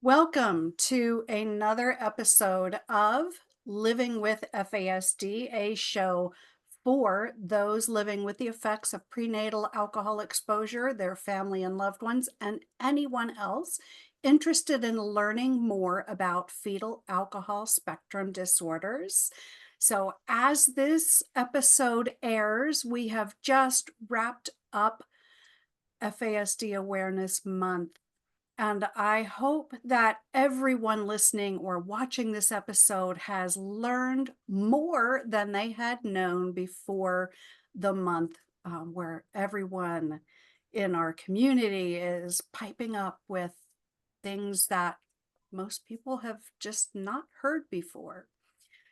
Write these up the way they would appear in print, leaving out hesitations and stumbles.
Welcome to another episode of Living with FASD, a show for those living with the effects of prenatal alcohol exposure, their family and loved ones, and anyone else interested in learning more about fetal alcohol spectrum disorders. So, as this episode airs, we have just wrapped up FASD Awareness Month. And I hope that everyone listening or watching this episode has learned more than they had known before the month, where everyone in our community is piping up with things that most people have just not heard before.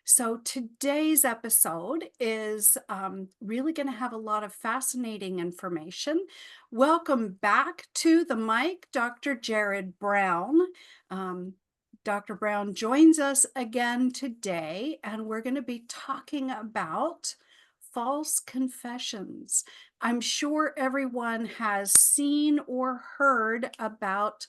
So today's episode is really going to have a lot of fascinating information. Welcome back to the mic, Dr. Jerrod Brown. Um, Dr. Brown joins us again today, and we're going to be talking about false confessions. I'm sure everyone has seen or heard about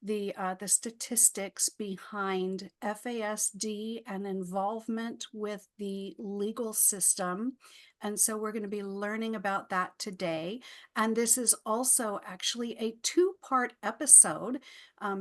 the statistics behind FASD and involvement with the legal system. And so we're going to be learning about that today. And this is also actually a two-part episode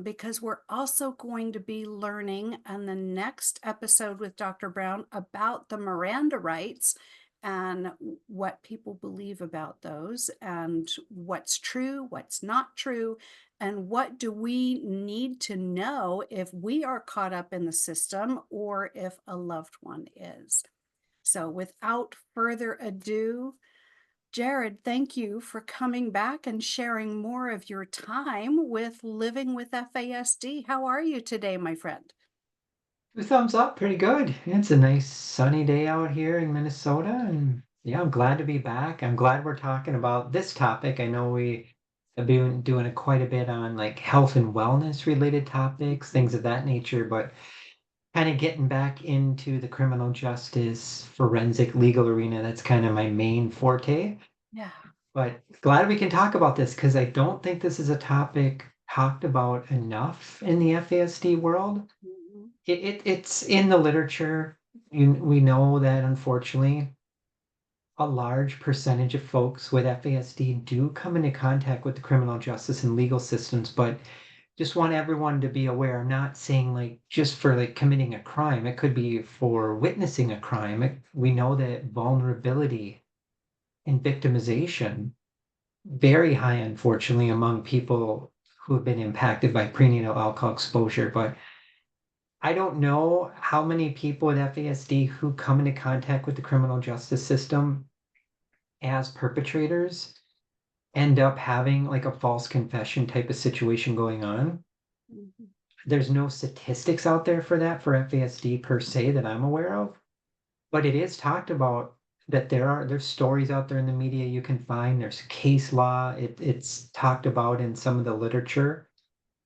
because we're also going to be learning in the next episode with Dr. Brown about the Miranda rights and what people believe about those and what's true, what's not true, and what do we need to know if we are caught up in the system or if a loved one is. So without further ado, Jerrod, thank you for coming back and sharing more of your time with Living with FASD. How are you today, my friend? Two thumbs up, pretty good. It's a nice sunny day out here in Minnesota, and yeah, I'm glad to be back. I'm glad we're talking about this topic. I know we have been doing quite a bit on like health and wellness related topics, things of that nature, but kind of getting back into the criminal justice, forensic legal arena. That's kind of my main forte. Yeah. But glad we can talk about this because I don't think this is a topic talked about enough in the FASD world. Mhm. It's in the literature. We know that unfortunately a large percentage of folks with FASD do come into contact with the criminal justice and legal systems, but just want everyone to be aware. I'm not saying like just for like committing a crime. It could be for witnessing a crime. We know that vulnerability and victimization very high, unfortunately, among people who have been impacted by prenatal alcohol exposure. But I don't know how many people with FASD who come into contact with the criminal justice system as perpetrators end up having like a false confession type of situation going on. Mhm. There's no statistics out there for that for FASD per se that I'm aware of, but it is talked about that there's stories out there in the media you can find. There's case law. It's talked about in some of the literature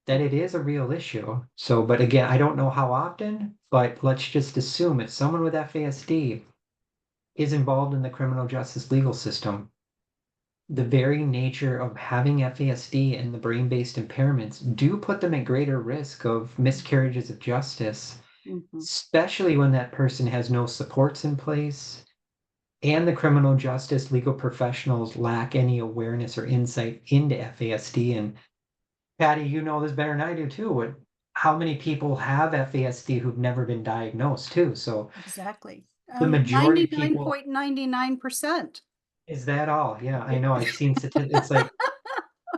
that it is a real issue. So, but again, I don't know how often, but let's just assume if someone with FASD is involved in the criminal justice legal system, the very nature of having FASD and the brain-based impairments do put them at greater risk of miscarriages of justice, Mhm. especially when that person has no supports in place and the criminal justice legal professionals lack any awareness or insight into FASD. And Patty, you know this better than I do too. How many people have FASD who've never been diagnosed too? So Exactly. the majority of people, 99.99%. is that all? Yeah, I Yeah. know. I've seen it's like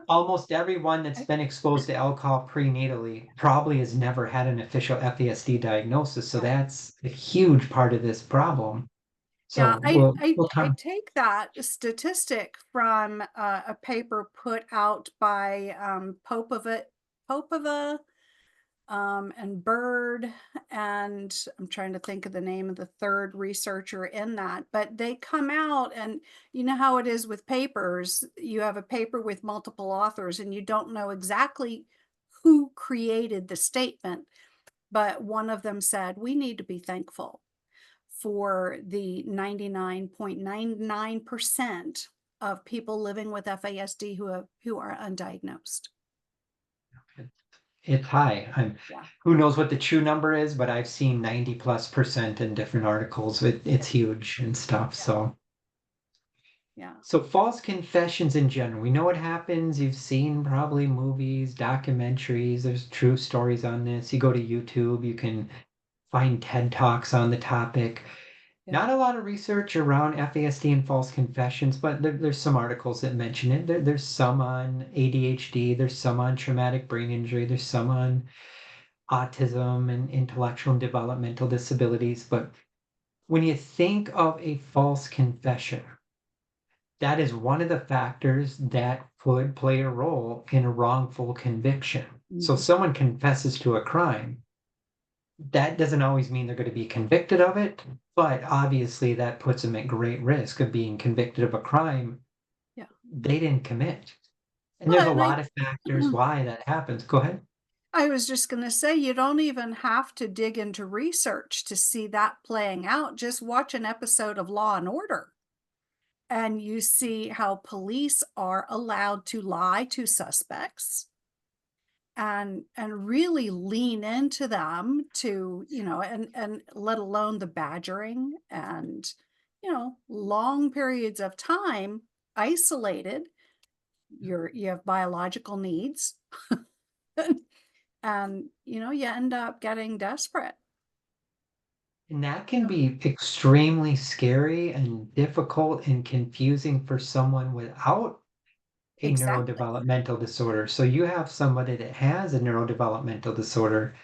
almost everyone that's been exposed to alcohol prenatally probably has never had an official FASD diagnosis. So Yeah. that's a huge part of this problem. Yeah, So I we'll I we'll I talk. take that statistic from a paper put out by Popova and Bird, and I'm trying to think of the name of the third researcher in that. But they come out, and you know how it is with papers. You have a paper with multiple authors, and you don't know exactly who created the statement. But one of them said, "We need to be thankful for the 99.99% of people living with FASD who are undiagnosed." it's high. Yeah, Who knows what the true number is, but I've seen 90+% in different articles. It's huge and stuff. yeah, yeah, So false confessions in general, we know what happens. You've seen probably movies, documentaries. There's true stories on this. You go to YouTube, you can find TED Talks on the topic. yeah. Not a lot of research around FASD and false confessions, but there's some articles that mention it. There's some on ADHD, there's some on traumatic brain injury, there's some on autism and intellectual and developmental disabilities. But when you think of a false confession, that is one of the factors that could play a role in a wrongful conviction. So Mhm. someone confesses to a crime, that doesn't always mean they're going to be convicted of it, but obviously that puts them at great risk of being convicted of a crime Yeah. they didn't commit. And there's Well, a and lot of factors why that happens. Go ahead. I was just going to say, you don't even have to dig into research to see that playing out. Just watch an episode of Law and Order, and you see how police are allowed to lie to suspects and really lean into them to, and let alone the badgering and, long periods of time isolated. You have biological needs and, you end up getting desperate. And that can be extremely scary and difficult and confusing for someone without a Exactly. neurodevelopmental disorder. So you have somebody that has a neurodevelopmental disorder,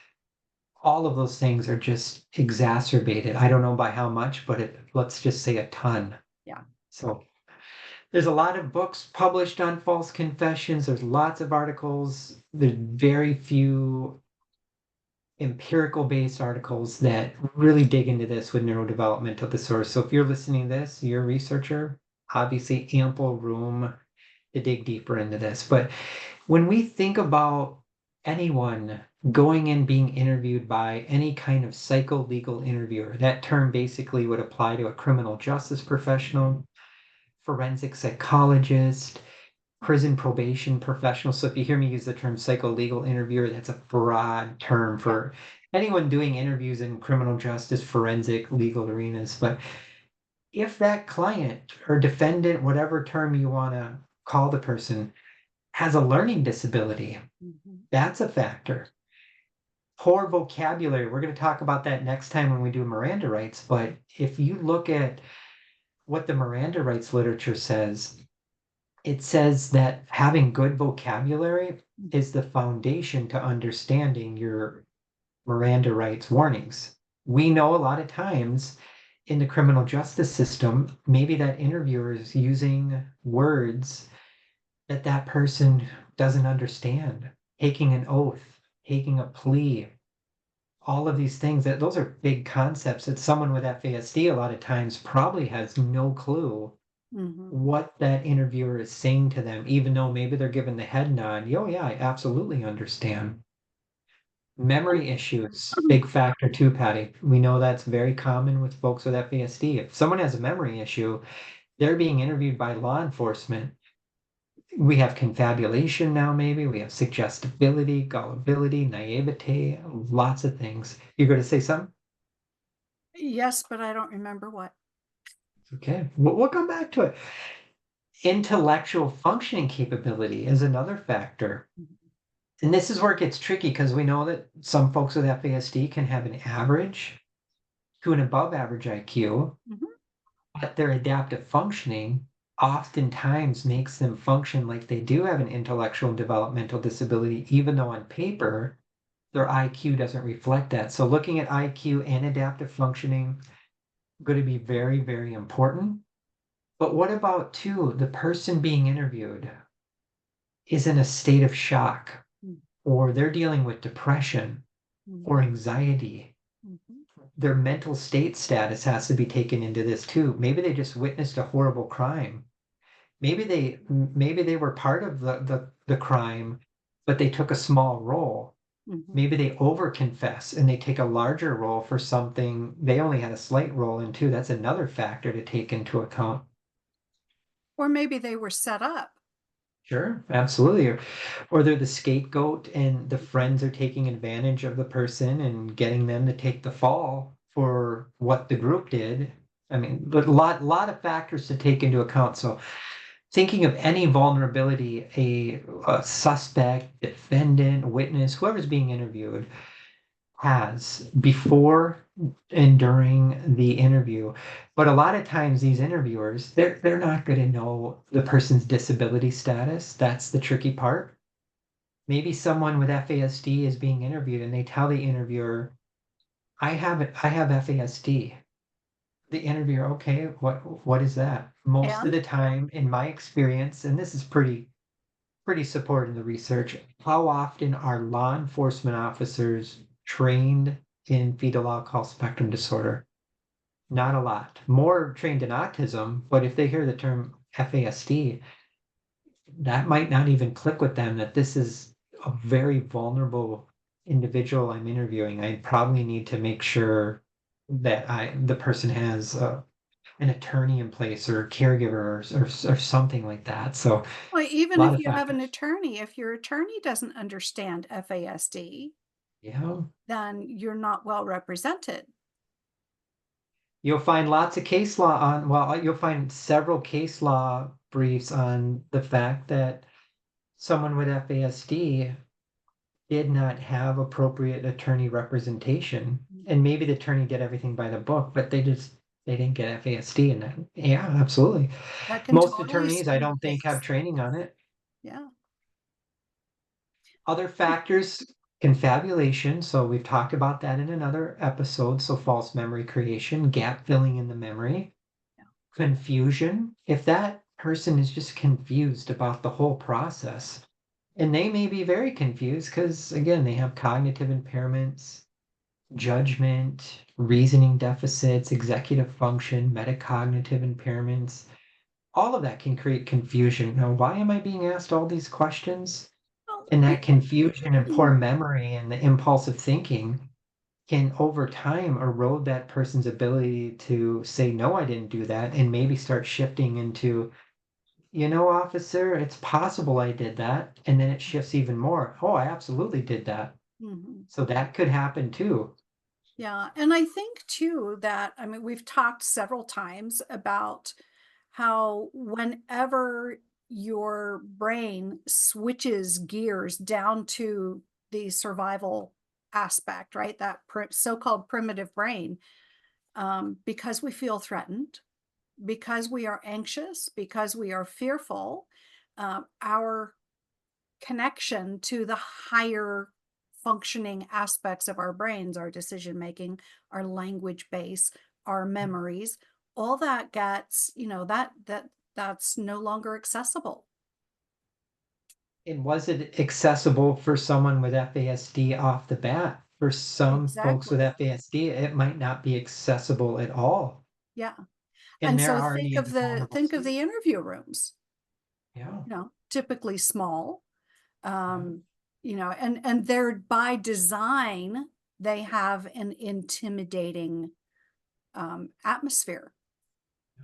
all of those things are just exacerbated. I don't know by how much, but let's just say a ton. Yeah. So there's a lot of books published on false confessions. There's lots of articles. There's very few empirical based articles that really dig into this with neurodevelopmental disorders. So if you're listening to this, you're a researcher, obviously ample room to dig deeper into this. But when we think about anyone going and being interviewed by any kind of psycholegal interviewer, that term basically would apply to a criminal justice professional, forensic psychologist, prison probation professional. So if you hear me use the term psycholegal interviewer, that's a broad term Yeah. for anyone doing interviews in criminal justice, forensic, legal arenas. But if that client or defendant, whatever term you want to call the person, has a learning disability, Mhm. that's a factor. Poor vocabulary, we're going to talk about that next time when we do Miranda rights. But if you look at what the Miranda rights literature says, it says that having good vocabulary is the foundation to understanding your Miranda rights warnings. We know a lot of times in the criminal justice system, maybe that interviewer is using words that that person doesn't understand, taking an oath, taking a plea, all of these things that those are big concepts that someone with FASD a lot of times probably has no clue Mhm. what that interviewer is saying to them, even though maybe they're given the head nod. Oh, yeah, I absolutely understand. Memory issues, big factor too, Patty. We know that's very common with folks with FASD. If someone has a memory issue, they're being interviewed by law enforcement. We have confabulation now, maybe. We have suggestibility, gullibility, naivete, lots of things. You're going to say something? Yes, but I don't remember what. Okay, we'll come back to it. Intellectual functioning capability is another factor. Mhm. And this is where it gets tricky because we know that some folks with FASD can have an average to an above average IQ, Mhm. but their adaptive functioning oftentimes makes them function like they do have an intellectual and developmental disability, even though on paper their IQ doesn't reflect that. So looking at IQ and adaptive functioning going to be very, very important. But what about too, the person being interviewed is in a state of shock, Mhm. or they're dealing with depression or Mhm. anxiety. Mhm. Their mental state status has to be taken into this too. Maybe they just witnessed a horrible crime. Maybe they were part of the crime, but they took a small role. Mhm. Maybe they over confess and they take a larger role for something they only had a slight role in too. That's another factor to take into account. Or maybe they were set up. Sure, absolutely. Or they're the scapegoat and the friends are taking advantage of the person and getting them to take the fall for what the group did. I mean, but a lot of factors to take into account. So thinking of any vulnerability a suspect, defendant, witness, whoever's being interviewed has before and during the interview. But a lot of times these interviewers, they're not going to know the person's disability status. That's the tricky part. Maybe someone with FASD is being interviewed and they tell the interviewer, I have FASD. The interviewer, okay, what is that? Most of And the time, in my experience, and this is pretty supported in the research, how often are law enforcement officers trained in fetal alcohol spectrum disorder? Not a lot. More trained in autism, but if they hear the term FASD, that might not even click with them that this is a very vulnerable individual I'm interviewing. I probably need to make sure that the person has an attorney in place or a caregiver or something like that. So well, a even lot if of you have an factors. attorney, if your attorney doesn't understand FASD, Yeah. then you're not well represented. You'll find lots of case law on, well, you'll find several case law briefs on the fact that someone with FASD did not have appropriate attorney representation. And maybe the attorney did everything by the book, but they didn't get FASD. And that, yeah, absolutely. That can Most totally attorneys, I skew don't the think, have case. training on it. Yeah. Other factors, confabulation. So we've talked about that in another episode. So false memory creation, gap filling in the memory. Confusion, if that person is just confused about the whole process, and they may be very confused because, again, they have cognitive impairments, judgment, reasoning deficits, executive function, metacognitive impairments. All of that can create confusion. Now, why am I being asked all these questions? Well, And that confusion and poor memory and the impulsive thinking can over time erode that person's ability to say, no, I didn't do that, and maybe start shifting into, officer, it's possible I did that. And then it shifts even more. Oh, I absolutely did that. mhm. So that could happen too. Yeah. And I think too that, I mean, we've talked several times about how whenever your brain switches gears down to the survival aspect, right? That so-called primitive brain, because we feel threatened, because we are anxious, because we are fearful, our connection to the higher functioning aspects of our brains, our decision making, our language base, our memories, all that gets, that's no longer accessible. And was it accessible for someone with FASD off the bat? For some folks with Exactly. FASD, it might not be accessible at all. Yeah. And And they're so already in a vulnerable think of state. the interview rooms, Yeah. typically small, Yeah. um, and they're by design, they have an intimidating atmosphere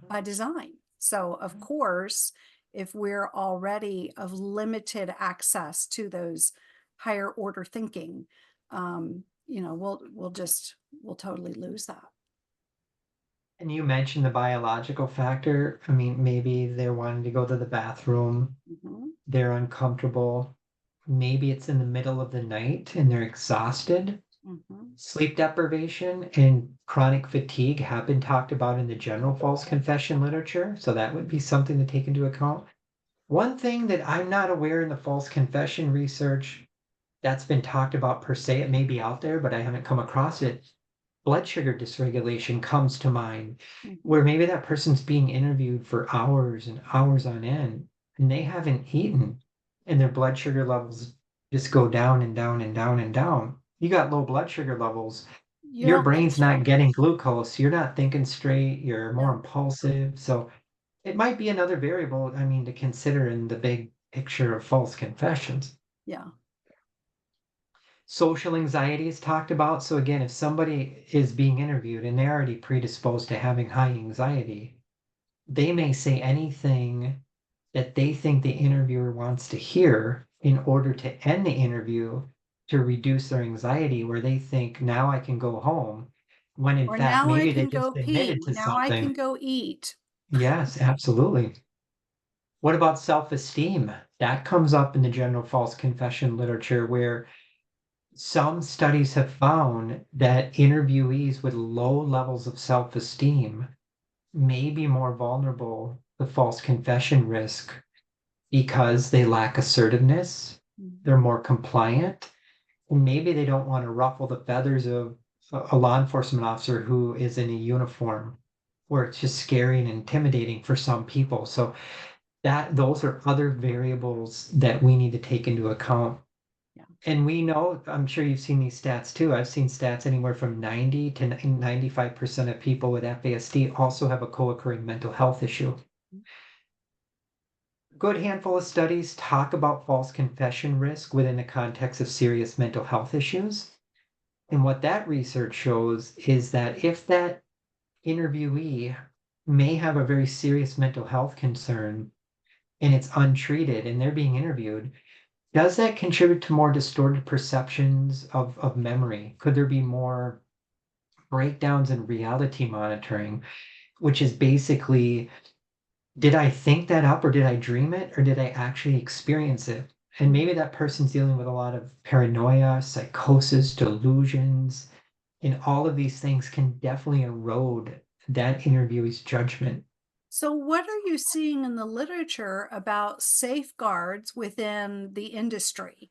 by design. So, of Yeah. course, if we're already of limited access to those higher order thinking, we'll totally lose that. And you mentioned the biological factor. I mean, maybe they're wanting to go to the bathroom, Mhm, they're uncomfortable. Maybe it's in the middle of the night and they're exhausted. mhm. Sleep deprivation and chronic fatigue have been talked about in the general false confession literature. So that would be something to take into account. One thing that I'm not aware in the false confession research that's been talked about per se, it may be out there, but I haven't come across it. Blood sugar dysregulation comes to mind, Mhm. where maybe that person's being interviewed for hours and hours on end, and they haven't eaten, and their blood sugar levels just go down and down and down and down. You got low blood sugar levels, You your don't think brain's not straight. getting glucose, you're not thinking straight, you're more No. impulsive. So it might be another variable, I mean, to consider in the big picture of false confessions. Yeah. Social anxiety is talked about. So again, if somebody is being interviewed and they're already predisposed to having high anxiety, they may say anything that they think the interviewer wants to hear in order to end the interview to reduce their anxiety, where they think now I can go home, when in Or fact now I maybe they can just go admitted pee. to Now I something. can go eat. Yes, absolutely. What about self-esteem? That comes up in the general false confession literature, where some studies have found that interviewees with low levels of self-esteem may be more vulnerable to false confession risk because they lack assertiveness, they're Mhm. more compliant, and maybe they don't want to ruffle the feathers of a law enforcement officer who is in a uniform, where it's just scary and intimidating for some people. So that those are other variables that we need to take into account. Yeah. And we know, I'm sure you've seen these stats too. I've seen stats anywhere from 90 to 95% of people with FASD also have a co-occurring mental health issue. Good handful of studies talk about false confession risk within the context of serious mental health issues. And what that research shows is that if that interviewee may have a very serious mental health concern and it's untreated and they're being interviewed, does that contribute to more distorted perceptions of memory? Could there be more breakdowns in reality monitoring, which is basically, did I think that up or did I dream it or did I actually experience it? And Mhm. maybe that person's dealing with a lot of paranoia, psychosis, delusions, and all of these things can definitely erode that interviewee's judgment. So, what are you seeing in the literature about safeguards within the industry?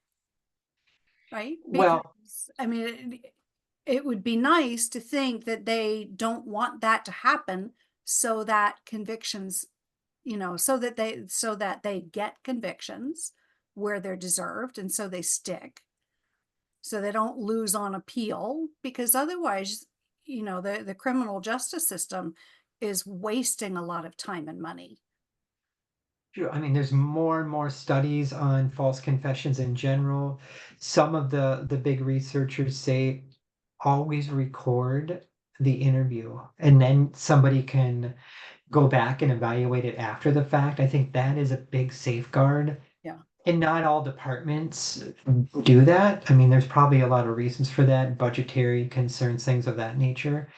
Right? Well, Because, I mean, it would be nice to think that they don't want that to happen so that convictions, so that they get convictions where they're deserved and so they stick, so they don't lose on appeal, because otherwise, the criminal justice system is wasting a lot of time and money. sure. I mean, there's more and more studies on false confessions in general. Some of the big researchers say always record the interview and then somebody can go back and evaluate it after the fact. I think that is a big safeguard. Yeah. And not all departments do that. I mean, there's probably a lot of reasons for that, budgetary concerns, things of that nature.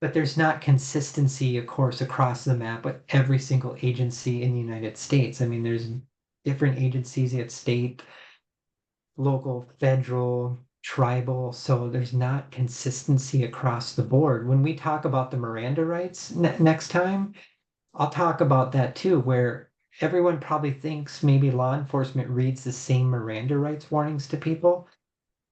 But there's not consistency, of course, across the map with every single agency in the United States. I mean, there's different agencies at state, local, federal, tribal, so there's not consistency across the board. When we talk about the Miranda rights next time, I'll talk about that too, where everyone probably thinks maybe law enforcement reads the same Miranda rights warnings to people.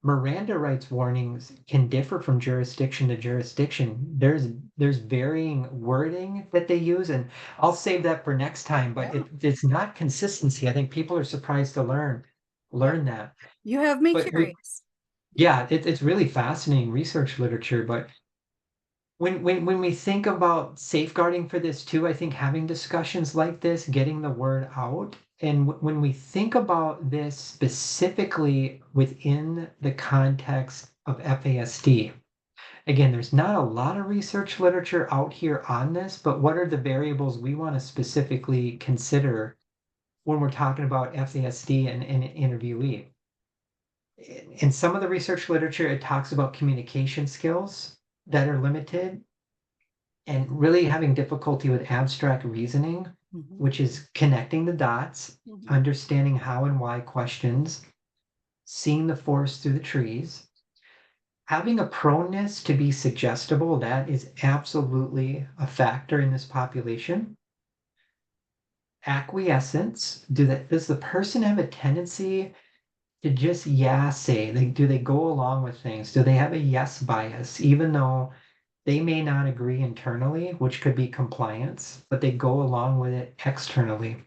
Miranda rights warnings can differ from jurisdiction to jurisdiction. There's varying wording that they use, and I'll save that for next time, but Yeah. it's not consistency. I think people are surprised to Yeah. learn that. You have me But we curious. yeah, it's really fascinating research literature, but when we think about safeguarding for this too, I think having discussions like this, getting the word out, and when we think about this specifically within the context of FASD, again, there's not a lot of research literature out here on this, but what are the variables we want to specifically consider when we're talking about FASD and an interviewee? In some of the research literature, it talks about communication skills that are limited and really having difficulty with abstract reasoning, Mhm. which is connecting the dots, Mhm. understanding how and why questions, seeing the forest through the trees, having a proneness to be suggestible, that is absolutely a factor in this population. Acquiescence, does the person have a tendency to just yeah say? Do they go along with things? Do they have a yes bias, even though they may not agree internally, which could be compliance, but they go along with it externally?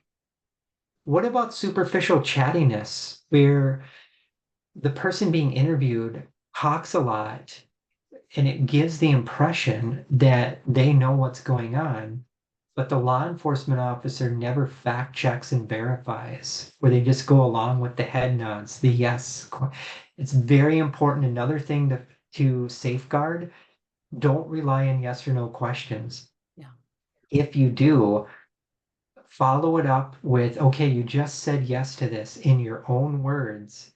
What about superficial chattiness, where the person being interviewed talks a lot and it gives the impression that they know what's going on, but the law enforcement officer never fact checks and verifies, where they just go along with the head nods, the yes. It's very important. Another thing to safeguard, don't rely on yes or no questions. Yeah. If you do, follow it up with, okay, you just said yes to this in your own words.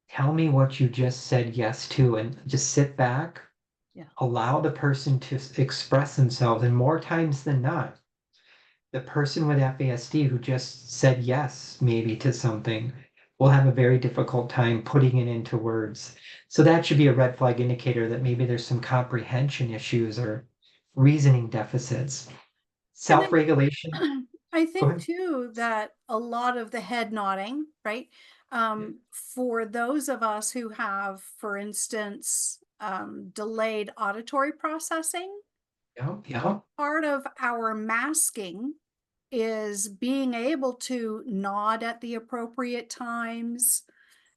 Tell me what you just said yes to, and just sit back, Yeah. allow the person to express themselves. And more times than not, the person with FASD who just said yes, maybe to something, will have a very difficult time putting it into words. So that should be a red flag indicator that maybe there's some comprehension issues or reasoning deficits. And Self-regulation. I Go think ahead. too that a lot of the head nodding, right? Yeah, For those of us who have, for instance, delayed auditory processing, yeah, yeah. part of our masking is being able to nod at the appropriate times,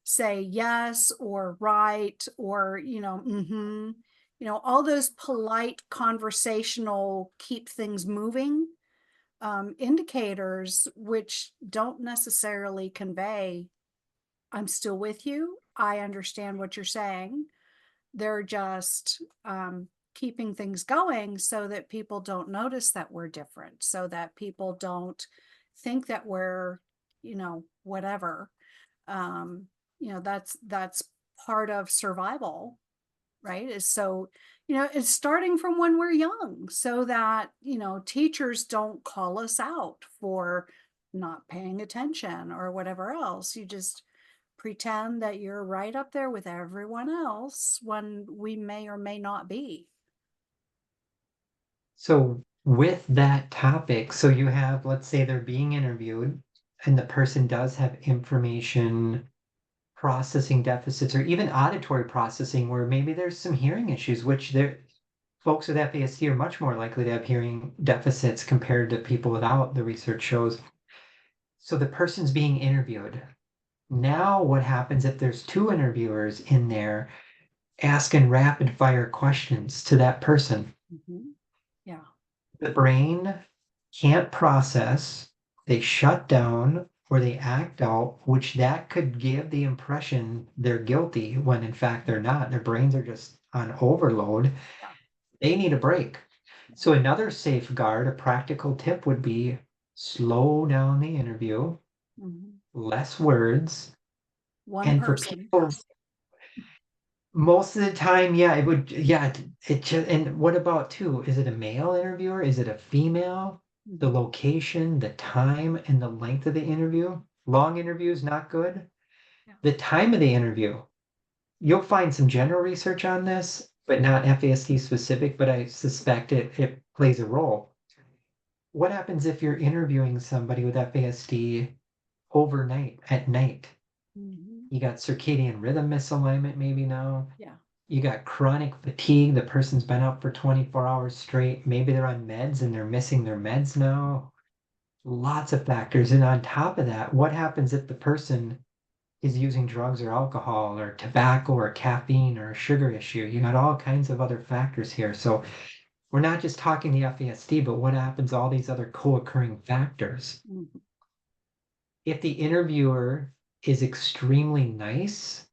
say yes or right or, all those polite conversational keep things moving indicators, which don't necessarily convey, I'm still with you. I understand what you're saying. They're just keeping things going so that people don't notice that we're different, so that people don't think that we're, whatever. Um, that's part of survival, right? Is so, it's starting from when we're young so that, teachers don't call us out for not paying attention or whatever else. You just pretend that you're right up there with everyone else when we may or may not be. So with that topic, so you have, let's say they're being interviewed and the person does have information processing deficits or even auditory processing where maybe there's some hearing issues, which there folks with FASD are much more likely to have hearing deficits compared to people without, the research shows. So the person's being interviewed. Now what happens if there's two interviewers in there asking rapid fire questions to that person? Mhm. Yeah. The brain can't process, they shut down or they act out, which that could give the impression they're guilty when in fact they're not. Their brains are just on overload. Yeah. They need a break. Yeah. So another safeguard, a practical tip would be slow down the interview, Mhm. less words. One And for person. people, most of the time, yeah, it would, yeah, it just, and what about too? Is it a male interviewer? Is it a female? The Mhm. location, the time, and the length of the interview. Long interviews, not good. Yeah. The time of the interview. You'll find some general research on this, but not FASD specific, but I suspect it plays a role. What happens if you're interviewing somebody with FASD overnight at night? Mhm. You got circadian rhythm misalignment maybe now. Yeah. You got chronic fatigue. The person's been up for 24 hours straight. Maybe they're on meds and they're missing their meds now. Lots of factors. And on top of that, what happens if the person is using drugs or alcohol or tobacco or caffeine or a sugar issue? You got all kinds of other factors here. So we're not just talking the FASD, but what happens all these other co-occurring factors? Mhm. If the interviewer is extremely nice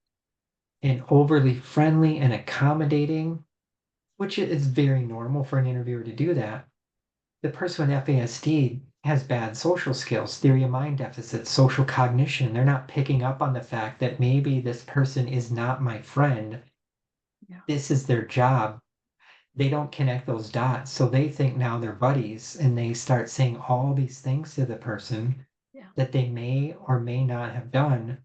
and overly friendly and accommodating, which is very normal for an interviewer to do that, the person with FASD has bad social skills, theory of mind deficits, social cognition. They're not picking up on the fact that maybe this person is not my friend. Yeah. This is their job. They don't connect those dots. So they think now they're buddies and they start saying all these things to the person Yeah. that they may or may not have done,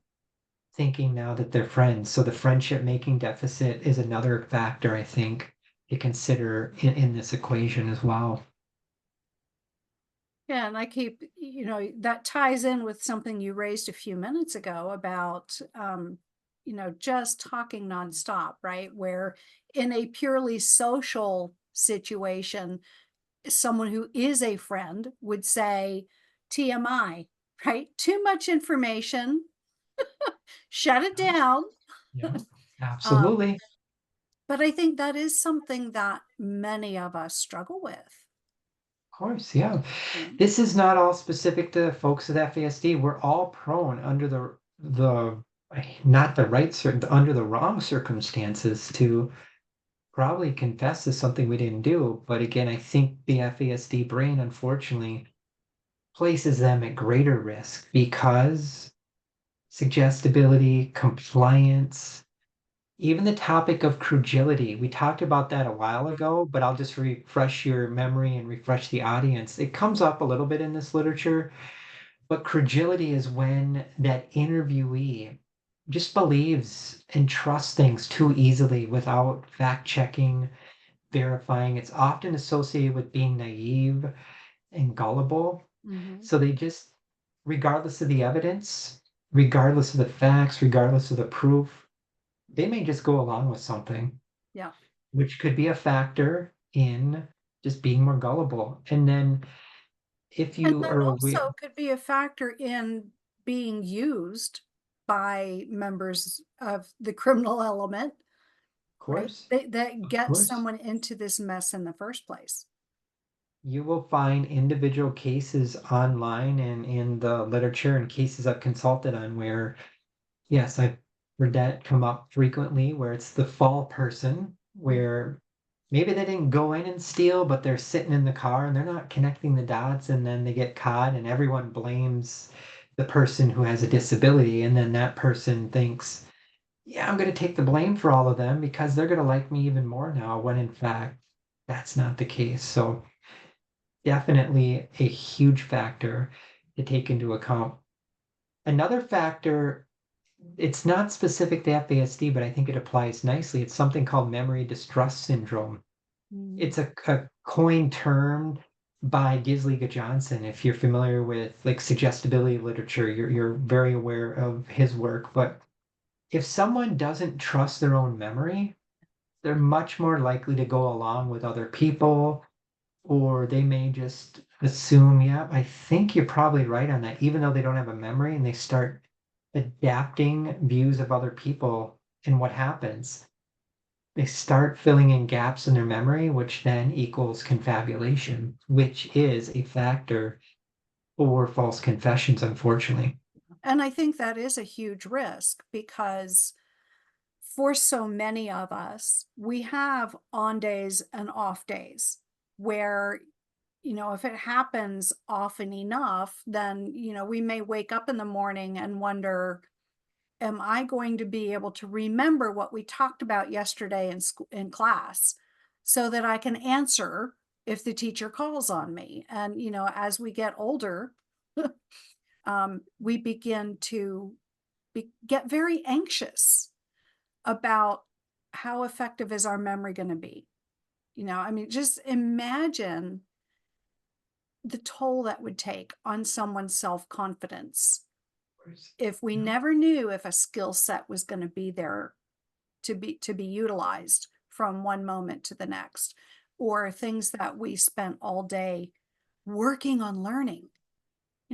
thinking now that they're friends. So the friendship making deficit is another factor I think to consider in this equation as well. Yeah, and I keep, that ties in with something you raised a few minutes ago about, just talking nonstop, right? Where in a purely social situation, someone who is a friend would say TMI, right? Too much information, shut it down. Yeah, Um, absolutely. but I think that is something that many of us struggle with. Of course, yeah. You know? This is not all specific to folks with FASD. We're all prone under the not the right certain under the wrong circumstances to probably confess to something we didn't do. But again, I think the FASD brain, unfortunately, places them at greater risk because suggestibility, compliance, even the topic of credulity. We talked about that a while ago, but I'll just refresh your memory and refresh the audience. It comes up a little bit in this literature, but credulity is when that interviewee just believes and trusts things too easily without fact checking, verifying. It's often associated with being naive and gullible. Mhm. So they just, regardless of the evidence, regardless of the facts, regardless of the proof, they may just go along with something, Yeah. which could be a factor in just being more gullible. And then if And you that are aware, also could be a factor in being used by members of the criminal element, right? That of get course, someone into this mess in the first place. you will find individual cases online and in the literature and cases I've consulted on where, yes, I've heard that come up frequently, where it's the fall person, Mm, where maybe they didn't go in and steal, but they're sitting in the car and they're not connecting the dots, and then they get caught, and everyone blames the person who has a disability. And then that person thinks, yeah, I'm going to take the blame for all of them because they're going to like me even more now, when in fact, that's not the case. So, definitely a huge factor to take into account. Another factor, it's not specific to FASD, but I think it applies nicely. It's something called memory distrust syndrome. mm, It's a coined term by Gisli Johnson. If you're familiar with like suggestibility literature, you're very aware of his work. But if someone doesn't trust their own memory, they're much more likely to go along with other people, or they may just assume, yeah, I think you're probably right on that, even though they don't have a memory, and they start adapting views of other people. And what happens? They start filling in gaps in their memory, which then equals confabulation, which is a factor for false confessions, unfortunately. and I think that is a huge risk because for so many of us, we have on days and off days where, if it happens often enough, then, we may wake up in the morning and wonder, am I going to be able to remember what we talked about yesterday in school, in class, so that I can answer if the teacher calls on me? And, as we get older, we begin to get very anxious about how effective is our memory going to be. I mean, just imagine the toll that would take on someone's self-confidence if we Yeah. never knew if a skill set was going to be there to be utilized from one moment to the next, or things that we spent all day working on learning.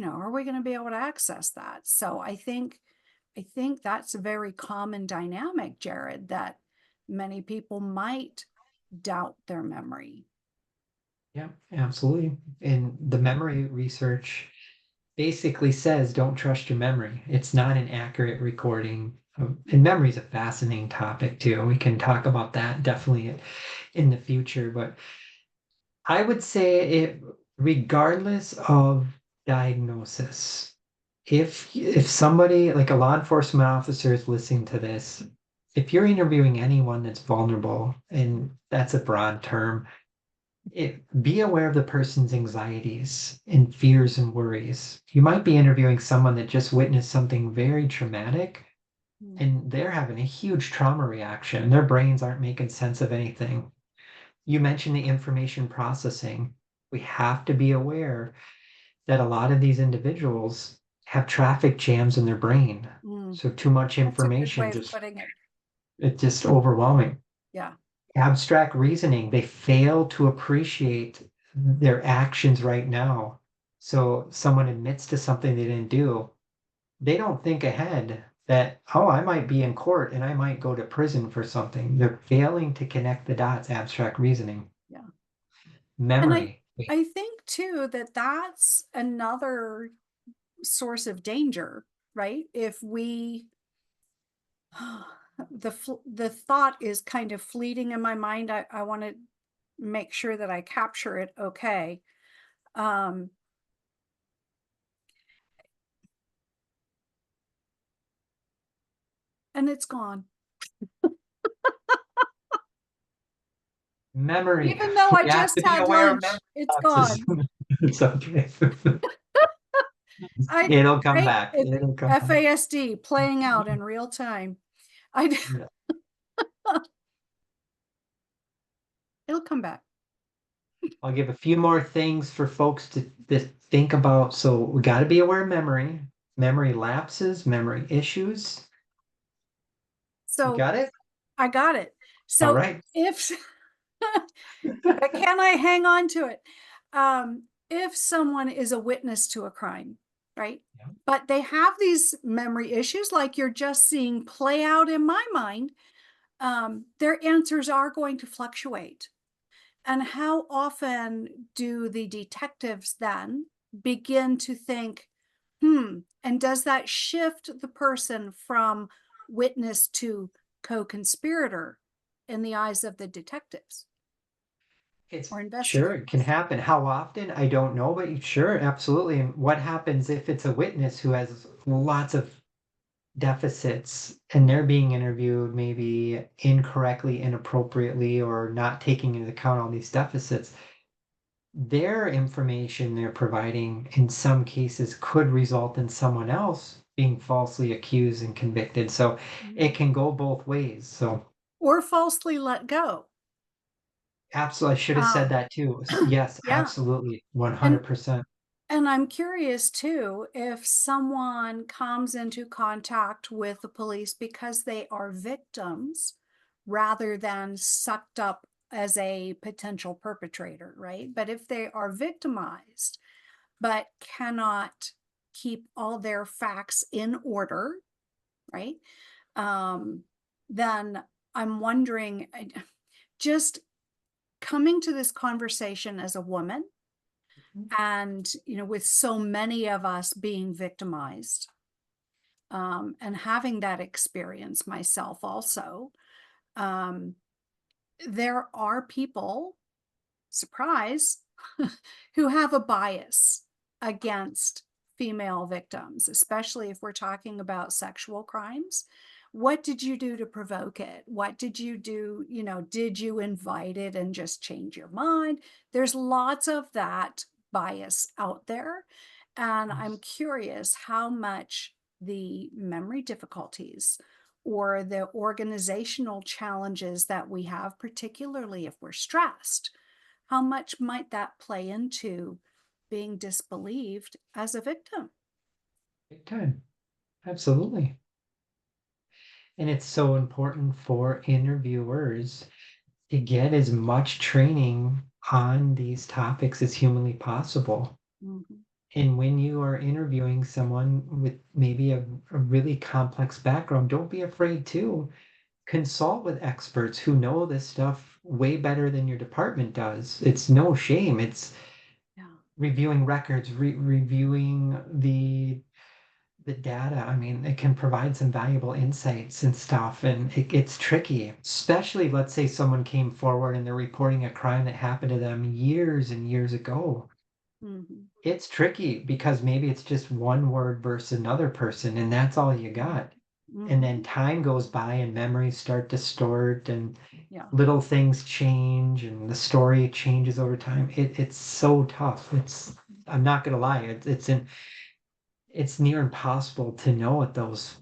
Are we going to be able to access that? So I think that's a very common dynamic, Jerrod, that many people might doubt their memory. Yeah, absolutely. And the memory research basically says don't trust your memory. It's not an accurate recording. And memory is a fascinating topic too. We can talk about that definitely in the future. But I would say it, regardless of diagnosis, if somebody like a law enforcement officer is listening to this, if you're interviewing anyone that's vulnerable, and that's a broad term, be aware of the person's anxieties and fears and worries. You might be interviewing someone that just witnessed something very traumatic, Mm, and they're having a huge trauma reaction. Their brains aren't making sense of anything. You mentioned the information processing. We have to be aware that a lot of these individuals have traffic jams in their brain. mm. So too much That's a good information way of just, putting it. it's just overwhelming. Yeah. Abstract reasoning, they fail to appreciate their actions right now. So someone admits to something they didn't do, they don't think ahead that, oh, I might be in court and I might go to prison for something. They're failing to connect the dots, abstract reasoning. Yeah. And I Memory. I think too that that's another source of danger, right? If we the thought is kind of fleeting in my mind. I want to make sure that I capture it okay. Um and it's gone. Memory. Even though I We have just to be had aware of lunch, memory it's lapses. gone. It's okay. I It'll come right? back. It's It'll come back. FASD playing out in real time. I Yeah. It'll come back. I'll give a few more things for folks to think about. So we got to be aware of memory lapses, memory issues. You So got it? I got it. All So right. if but can I hang on to it? If someone is a witness to a crime, right? Yeah. But they have these memory issues, like you're just seeing play out in my mind, their answers are going to fluctuate. And how often do the detectives then begin to think, and does that shift the person from witness to co-conspirator in the eyes of the detectives It's or sure it can investigators? happen. How often? I don't know, but sure, absolutely. And what happens if it's a witness who has lots of deficits and they're being interviewed maybe incorrectly, inappropriately, or not taking into account all these deficits? Their information they're providing in some cases could result in someone else being falsely accused and convicted. So it Mhm. can go both ways. So Or falsely let go. absolutely, I should have said Um, that too. Yes, yeah. absolutely. And 100%. And I'm curious too, if someone comes into contact with the police because they are victims rather than sucked up as a potential perpetrator, right? But if they are victimized but cannot keep all their facts in order, right? Um, then I'm wondering, just coming to this conversation as a woman, and with so many of us being victimized, and having that experience myself also, um, there are people, surprise, who have a bias against female victims, especially if we're talking about sexual crimes. What did you do to provoke it? What did you do? Did you invite it and just change your mind? There's lots of that bias out there. And I'm curious how much the memory difficulties or the organizational challenges that we have, particularly if we're stressed, how much might that play into being disbelieved as a victim? Big time. Absolutely. And it's so important for interviewers to get as much training on these topics as humanly possible. Mhm. And when you are interviewing someone with maybe a really complex background, don't be afraid to consult with experts who know this stuff way better than your department does. It's no shame. It's Yeah. reviewing records, reviewing the data. I mean, it can provide some valuable insights and stuff, and it's tricky, especially let's say someone came forward and they're reporting a crime that happened to them years and years ago. Mhm. It's tricky because maybe it's just one word versus another person, and that's all you got. And then Mhm. time goes by and memories start to distort and Yeah. little things change and the story changes over time. It's so tough. I'm not gonna lie, it's near impossible to know at those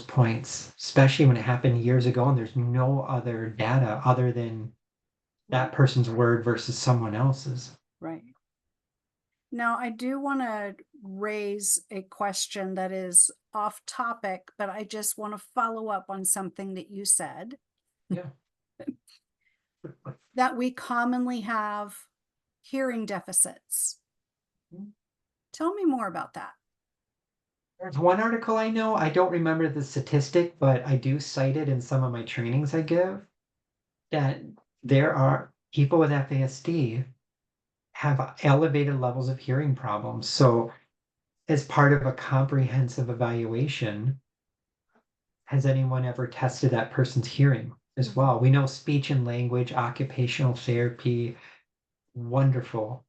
points, especially when it happened years ago and there's no other data other than that Right. person's word versus someone else's. Right. Now, I do want to raise a question that is off topic, but I just want to follow up on something that you said, Yeah. that we commonly have hearing deficits. Tell me more about that. There's one article I know, I don't remember the statistic, but I do cite it in some of my trainings I give, that there are people with FASD have elevated levels of hearing problems. So, as part of a comprehensive evaluation, has anyone ever tested that person's hearing as Mhm. well? We know speech and language, occupational therapy, wonderful.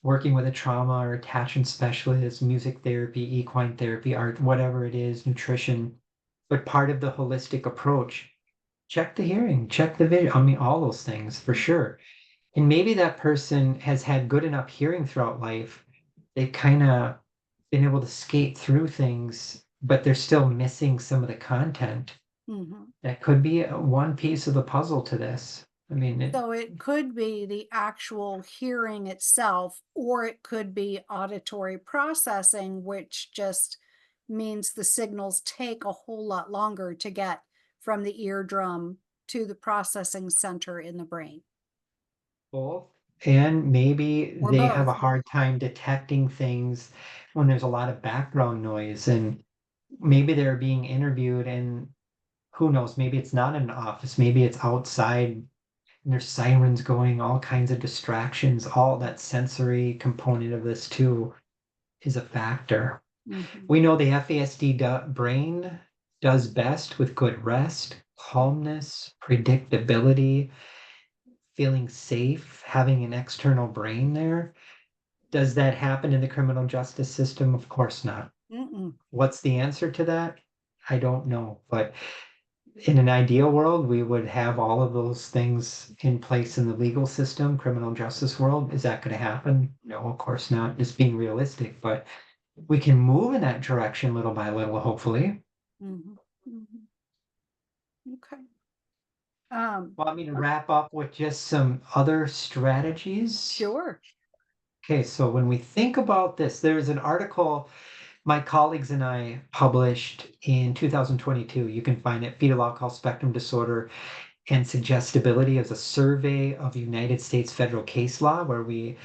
Working with a trauma or attachment specialist, music therapy, equine therapy, art, whatever it is, nutrition, but part of the holistic approach, check the hearing, check the vision. I mean, all those things for sure. And maybe that person has had good enough hearing throughout life. They've kind of been able to skate through things, but they're still missing some of the content. Mhm. That could be one piece of the puzzle to this. I mean, So it could be the actual hearing itself, or it could be auditory processing, which just means the signals take a whole lot longer to get from the eardrum to the processing center in the brain, both. And maybe or they have a both. hard time detecting things when there's a lot of background noise, and maybe they're being interviewed, and who knows, maybe it's not in an office, maybe it's outside and there's sirens going, all kinds of distractions, all that sensory component of this too is a factor. Mhm. We know the FASD brain does best with good rest, calmness, predictability, feeling safe, having an external brain there. Does that happen in the criminal justice system? Of course not. Mm-mm. What's the answer to that? I don't know. But in an ideal world, we would have all of those things in place in the legal system, criminal justice world. Is that going to happen? No, of course not. Just being realistic, but we can move in that direction little by little, hopefully. Mhm. Mhm. Okay. Want me to Uh, wrap up with just some other strategies? sure. Okay, so when we think about this, there's an article my colleagues and I published in 2022. You can find it, Fetal Alcohol Spectrum Disorder and Suggestibility, as a survey of United States federal case law, where we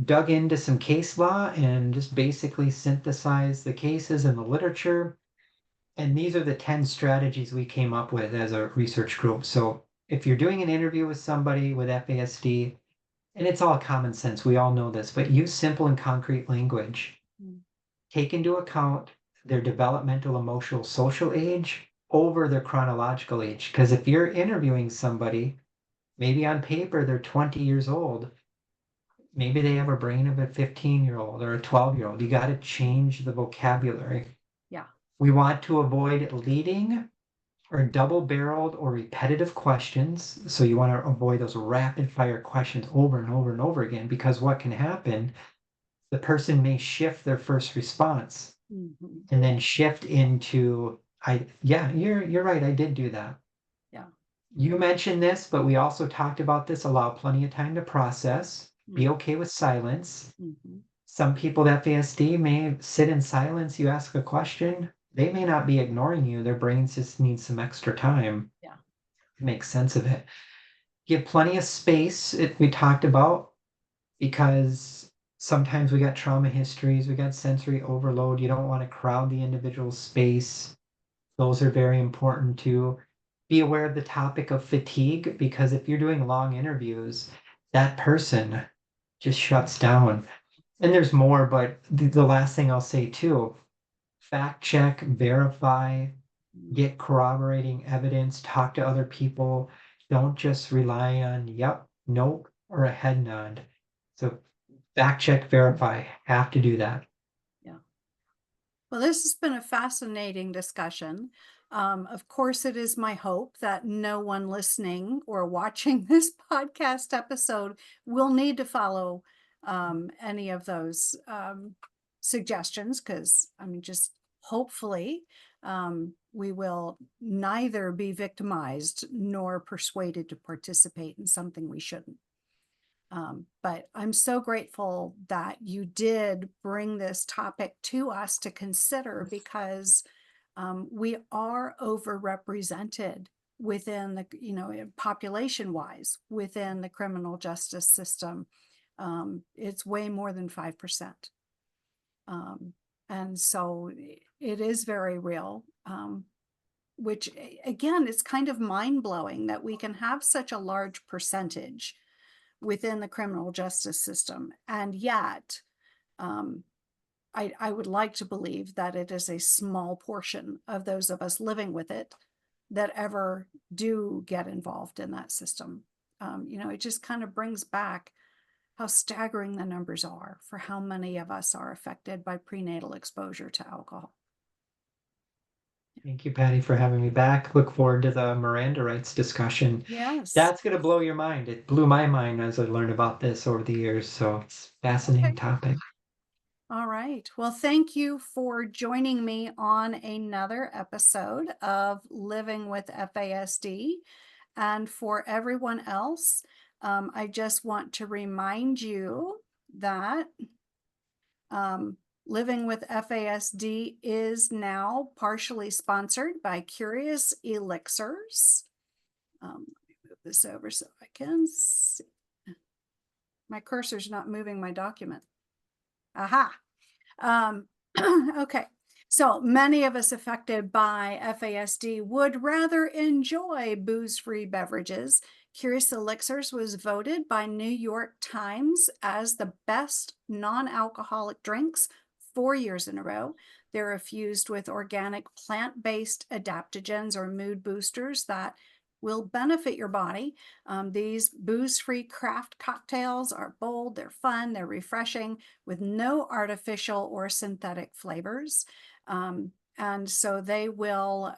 dug into some case law and just basically synthesized the cases and the literature. And these are the 10 strategies we came up with as a research group. So if you're doing an interview with somebody with FASD, and it's all common sense, we all know this, but use simple and concrete language. Mm. Take into account their developmental, emotional, social age over their chronological age. Because if you're interviewing somebody, maybe on paper they're 20 years old, maybe they have a brain of a 15-year-old or a 12-year-old. You got to change the vocabulary. Yeah. We want to avoid leading or double-barreled or repetitive questions. So you want to avoid those rapid fire questions over and over and over again, because what can happen, the person may shift their first response Mhm. and then shift into, yeah, you're right, I did do that. Yeah. You mentioned this, but we also talked about this. Allow plenty of time to process. Be Mm. okay with silence. Mhm. Some people with FASD may sit in silence. You ask a question, they may not be ignoring you. Their brains just need some extra time Yeah. to make sense of it. Give plenty of space, we talked about, because sometimes we got trauma histories, we got sensory overload. You don't want to crowd the individual space. Those are very important too. Be aware of the topic of fatigue, because if you're doing long interviews, that person just shuts down. And there's more, but the last thing I'll say too, fact check, verify, Mm. get corroborating evidence, talk to other people. Don't just rely on yep, nope, or a head nod. So fact check, verify, have to do that. Yeah. Well, this has been a fascinating discussion. Of course, it is my hope that no one listening or watching this podcast episode will need to follow any of those suggestions, because I mean, just hopefully we will neither be victimized nor persuaded to participate in something we shouldn't. But I'm so grateful that you did bring this topic to us to consider, because we are overrepresented within the, population wise within the criminal justice system. It's way more than 5%. Um, and so it is very real. Which again, it's kind of mind blowing that we can have such a large percentage within the criminal justice system. And yet, um, I would like to believe that it is a small portion of those of us living with it that ever do get involved in that system. It just kind of brings back how staggering the numbers are for how many of us are affected by prenatal exposure to alcohol. Thank you, Patty, for having me back. Look forward to the Miranda rights discussion. Yes. That's going to blow your mind. It blew my mind as I learned about this over the years. So it's a fascinating Okay. topic. All right. Well, thank you for joining me on another episode of Living with FASD. And for everyone else, I just want to remind you that Living with FASD is now partially sponsored by Curious Elixirs. Let me move this over so I can see. My cursor's not moving my document. Aha. Okay, so many of us affected by FASD would rather enjoy booze-free beverages. Curious Elixirs was voted by New York Times as the best non-alcoholic drinks 4 years in a row. They're infused with organic plant-based adaptogens or mood boosters that will benefit your body. These booze-free craft cocktails are bold, they're fun, they're refreshing, with no artificial or synthetic flavors. And so they will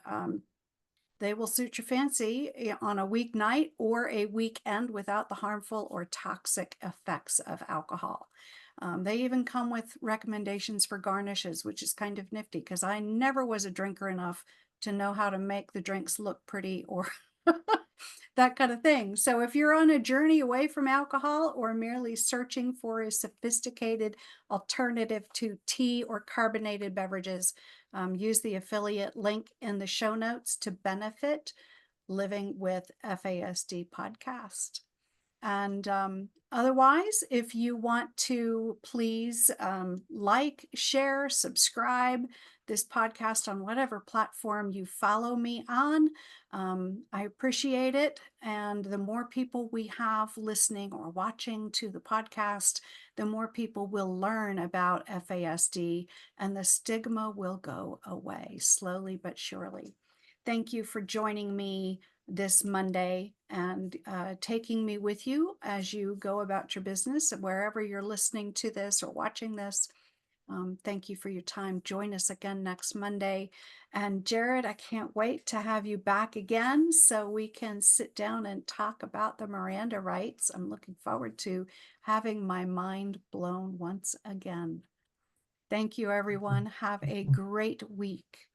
suit your fancy on a weeknight or a weekend without the harmful or toxic effects of alcohol. They even come with recommendations for garnishes, which is kind of nifty because I never was a drinker enough to know how to make the drinks look pretty or that kind of thing. So if you're on a journey away from alcohol or merely searching for a sophisticated alternative to tea or carbonated beverages, use the affiliate link in the show notes to benefit Living with FASD podcast. And otherwise, if you want to please like, share, subscribe this podcast on whatever platform you follow me on, I appreciate it. And the more people we have listening or watching to the podcast, the more people will learn about FASD and the stigma will go away slowly but surely. Thank you for joining me this Monday and taking me with you as you go about your business and wherever you're listening to this or watching this. Thank you for your time. Join us again next Monday. And Jerrod, I can't wait to have you back again so we can sit down and talk about the Miranda rights. I'm looking forward to having my mind blown once again. Thank you, everyone. Have a great week.